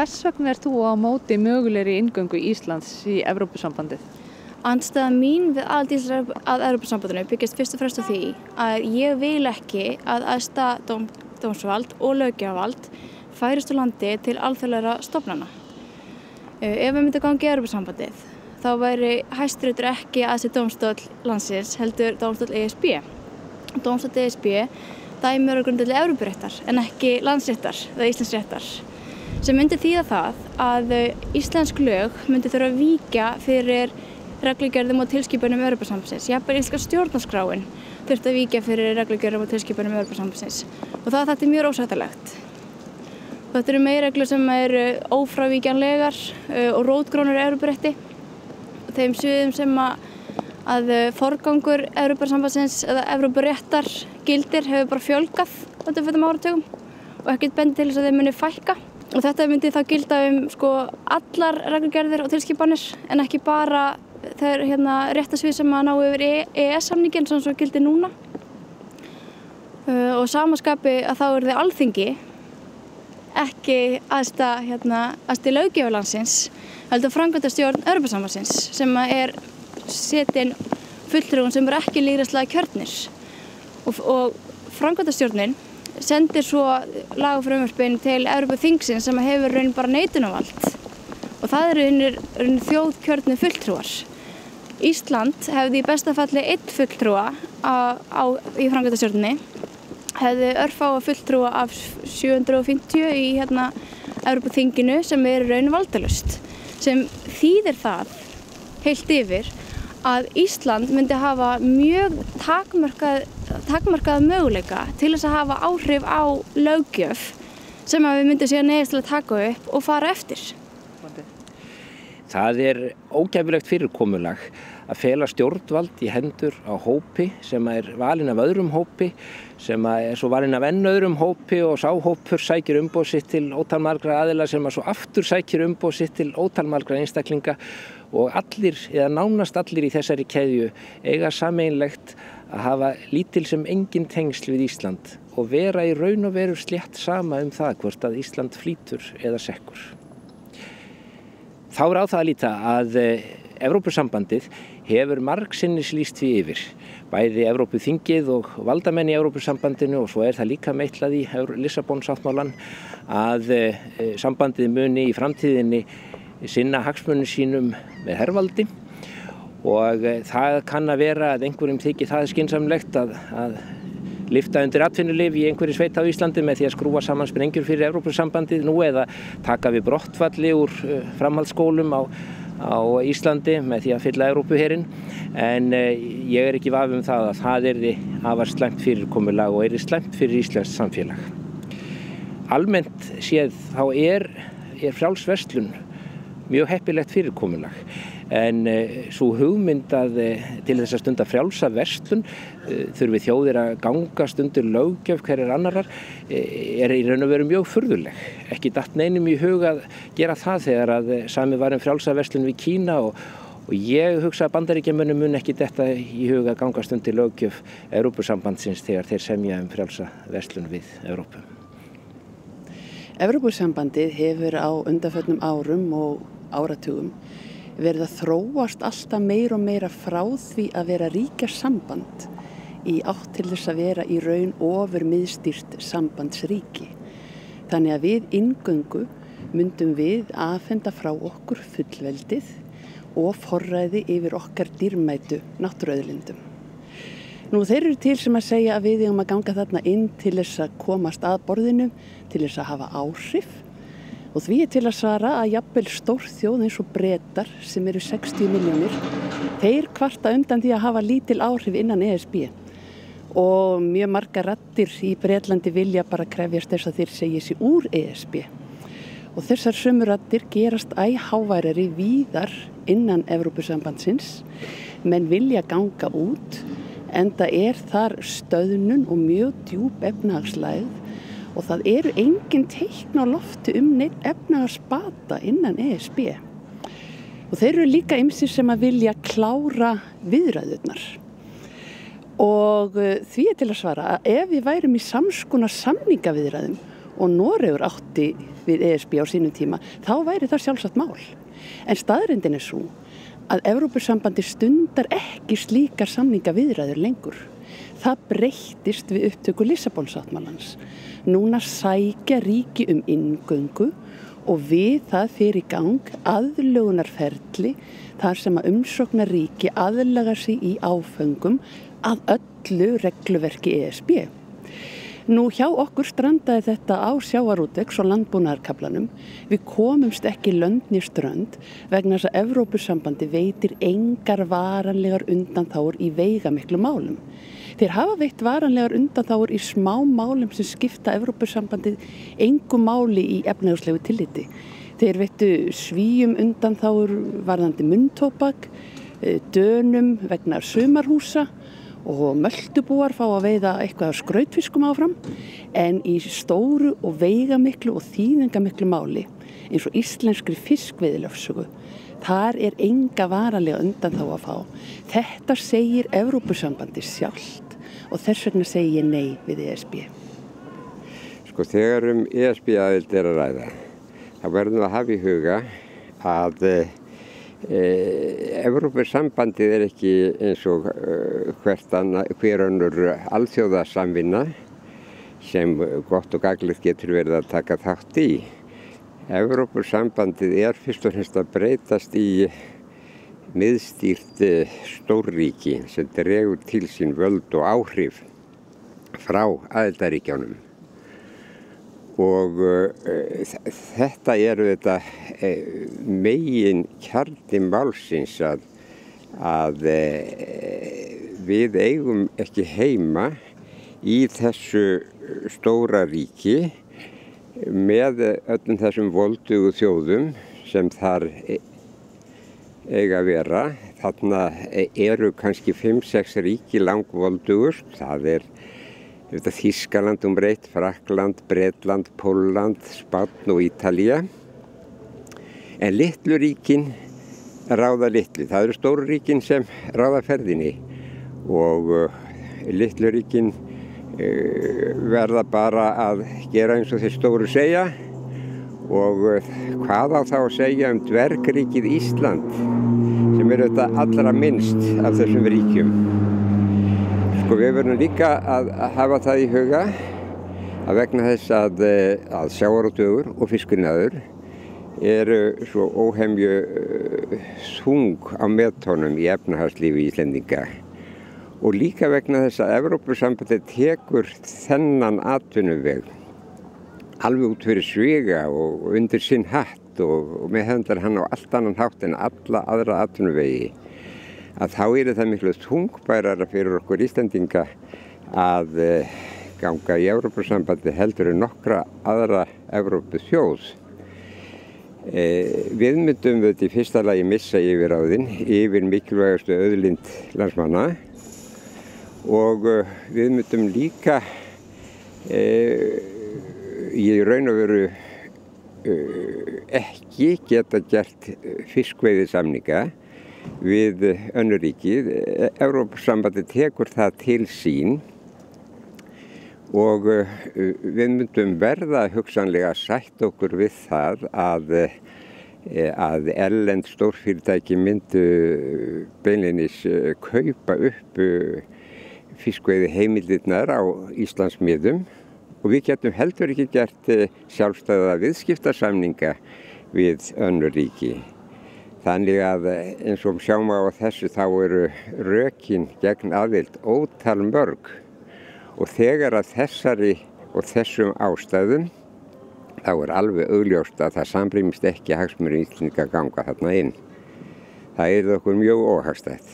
Hvers vegna þú á móti mögulegri inngöngu Íslands í Evrópusambandið? Andstaða mín við aðild að Evrópusambandinu byggist fyrst og fremst á því að ég vil ekki að æðsta dómsvald og löggjafarvald færist úr landi til alþjóðlegra stofnana. Ef við myndum ganga í Evrópusambandið þá væri Hæstiréttur ekki æðsti dómstóll landsins heldur dómstóll ESB. Dómstóll ESB dæmir á grundvelli Evrópuréttar en ekki landsréttar eða Íslandsréttar. Sem myndi þýða það að íslensk lög myndi þurfa að víkja fyrir reglugerðum og tilskipunum Evrópusambandsins. Jafnvel íslenska stjórnarskráin þurfti að víkja fyrir reglugerðum og tilskipunum Evrópusambandsins. Og það er mjög ósættalegt. Þetta eru meginreglur sem eru ófrávíkjanlegar og rótgrónar í Evrópurétti. Þeim sviðum sem að forgangur Evrópusambandsins eða Evrópuréttar gildir hefur bara fjölgað undanfarnum áratugum og ekkert bendi til þess að þeim muni fækka. Og þetta myndi þá gilda allar reglugerðir og tilskipanir en ekki bara þeir réttarsvið sem að ná yfir EES-samninginn sem svo gildir núna. Og samaskapi að þá er þið Alþingi ekki æðsti löggjafi landsins heldur framkvæmdastjórn Evrópusambandsins sem er setin fulltrúum sem eru ekki lýðræðislega kjörnir. Og framkvæmdastjórnin sendir svo lagafrumvörpin til Evrópuþingsins sem hefur raun bara neitunarvald og það eru þjóðkjörnu fulltrúar. Ísland hefði í besta falli einn fulltrúa í framkvæmdastjórninni, hefði örfáa fulltrúa af 750 í Evrópuþinginu sem raun valdalaust, sem þýðir það heilt yfir að Ísland myndi hafa mjög takmarkaða möguleika til þess að hafa áhrif á löggjöf sem að við myndum síðan neyðast til að taka upp og fara eftir. Það ógæfilegt fyrirkomulag að fela stjórnvald í hendur á hópi sem valinn af öðrum hópi, sem svo valinn af enn öðrum hópi og sá hópur sækir umboð sitt til ótal margra aðila sem svo aftur sækir umboð sitt til ótal margra einstaklinga og allir, eða nánast allir í þessari keðju eiga sameiginlegt að hafa lítil sem engin tengsl við Ísland og vera í raun og veru slétt sama það hvort að Ísland flýtur eða sekkur. Þá á það að líta að Evrópusambandið hefur margsinnis lýst því yfir, bæði Evrópuþingið og valdamenn í Evrópusambandinu og svo það líka meitlað í Lissabon-sáttmálann að sambandið muni í framtíðinni sinna hagsmunum sínum með hervaldi og það kann að vera að einhverjum þykir það skynsamlegt að lyfta undir atvinnulyf í einhverju sveit á Íslandi með því að skrúfa saman sprengjur fyrir Evrópusambandið nú eða taka við brottfalli úr framhaldsskólum á Íslandi með því að fylla Evrópuherinn en ég ekki vafi það að það afar slæmt fyrirkomulag og slæmt fyrir íslenskt samfélag. Almennt séð þá frjáls verslun mjög heppilegt fyrirkomulag en sú hugmynd að til þess að stunda frjálsa verslun þurfi þjóðir að gangast undir löggjöf hverjar annarar í raun og veru mjög furðuleg. Ekki datt neinum í hug að gera það þegar að samið var frjálsa verslun við Kína og ég hugsa að Bandaríkjamönnum mun ekki detta í hug að gangast undir löggjöf Evrópusambandsins þegar þeir semja frjálsa verslun við Evrópu. Evrópusambandið hefur á undanförnum árum og áratugum verið að þróast alltaf meira og meira frá því að vera ríkjasamband í átt til þess að vera í raun ofur miðstýrt sambandsríki. Þannig að við inngöngu myndum við afhenda frá okkur fullveldið og forræði yfir okkar dýrmætu náttúruauðlindum. Nú þeir eru til sem að segja að við eigum að ganga þarna inn til þess að komast að borðinu, til þess að hafa áhrif og því til að svara að jafnvel stórþjóð eins og Bretar sem eru 60 milljónir, þeir kvarta undan því að hafa lítil áhrif innan ESB og mjög margar raddir í Bretlandi vilja bara krefjast þess að þeir segi sig úr ESB og þessar sömu raddir gerast háværari víðar innan Evrópusambandsins menn vilja ganga út enda þar stöðnun og mjög djúp efnahagslægð og það eru engin teikn á lofti neinn efnahagsbata innan ESB. Og þeir eru líka ýmsir sem að vilja klára viðræðurnar. Og því til að svara að ef við værum í samskonar samningaviðræðum og Noregur átti við ESB á sínum tíma, þá væri það sjálfsagt mál. En staðreyndin er svo að Evrópusambandi stundar ekki slíkar samningaviðræður lengur. Það breyttist við upptöku Lissabonsáttmálans. Núna sækja ríki inngöngu og við það fer í gang aðlögunarferli þar sem að umsóknarríki aðlaga sig í áföngum að öllu regluverki ESB. Nú hjá okkur strandaði þetta á sjávarútvegs- og landbúnaðarkaflanum. Við komumst ekki lönd né strönd vegna þess að Evrópusambandi veitir engar varanlegar undanþágur í veigamiklu málum. Þeir hafa veitt varanlegar undanþágur í smá málum sem skipta Evrópusambandið engu máli í efnahagslegu tilliti. Þeir veittu Svíum undanþágur varðandi munntóbak, Dönum vegna sumarhúsa og Möldubúar fá að veiða eitthvað af skrautfiskum áfram, en í stóru og veigamiklu og þýðingamiklu máli eins og íslenskri fiskveiðilögsögu, þar er enga varanlega undanþágu að fá. Þetta segir Evrópusambandi sjálft og þess vegna segi ég nei við ESB. Sko, þegar ESB aðild að ræða, þá verðum við að hafa í huga að Evrópusambandið er ekki eins og hver önnur alþjóðasamvinna sem gott og gagnlegt getur verið að taka þátt í. Evrópusambandið er fyrst og fremst að breytast í miðstýrt stórríki sem dregur til sín völd og áhrif frá aðildarríkjunum. Og þetta þetta megin kjarni málsins að við eigum ekki heima í þessu stóra ríki með öllum þessum voldugu þjóðum sem þar eiga að vera. Þarna eru kannski 5-6 ríki langvoldugust, það er Þýskaland umbreytt, Frakkland, Bretland, Pólland, Spánn og Ítalía. En litlu ríkin ráða litlu. Það eru stóru ríkin sem ráða ferðinni og litlu ríkin verða bara að gera eins og þeir stóru segja. Og hvað á þá að segja dvergríkið Ísland sem er allra minnst af þessum ríkjum. Við verðum líka að hafa það í huga að vegna þess að sjávarútvegur og fiskiðnaður eru svo óhemju þung á meðtónum í efnahagslífi Íslendinga. Og líka vegna þess að Evrópusambandið tekur þennan atvinnuveg alveg út fyrir sviga og undir sinn hatt og meðhöndlar hann á allt annan hátt en alla aðra atvinnuvegi. Að þá er það miklu þungbærara fyrir okkur Íslendinga að ganga í Evrópusambandi heldur en nokkra aðra Evrópuþjóð. Við myndum í fyrsta lagi missa yfirráðin yfir mikilvægastu auðlind landsmanna og við myndum líka í raun og veru ekki geta gert fiskveiðisamninga við önnur ríki. Evrópusambandið tekur það til sín og við myndum verða hugsanlega að sætta okkur við það að erlend stórfyrirtæki myndu beinlínis kaupa upp fiskveiði heimildirnar á Íslandsmiðum og við getum heldur ekki gert sjálfstæða viðskiptasamninga við önnur ríki. Þannig að eins og sjáum á þessu þá eru rökin gegn aðild ótal mörg og þegar að þessari og þessum ástæðum þá er alveg augljóst að það samrýmist ekki hagsmunir Íslendinga að ganga þarna inn. Það er okkur mjög óhagstætt.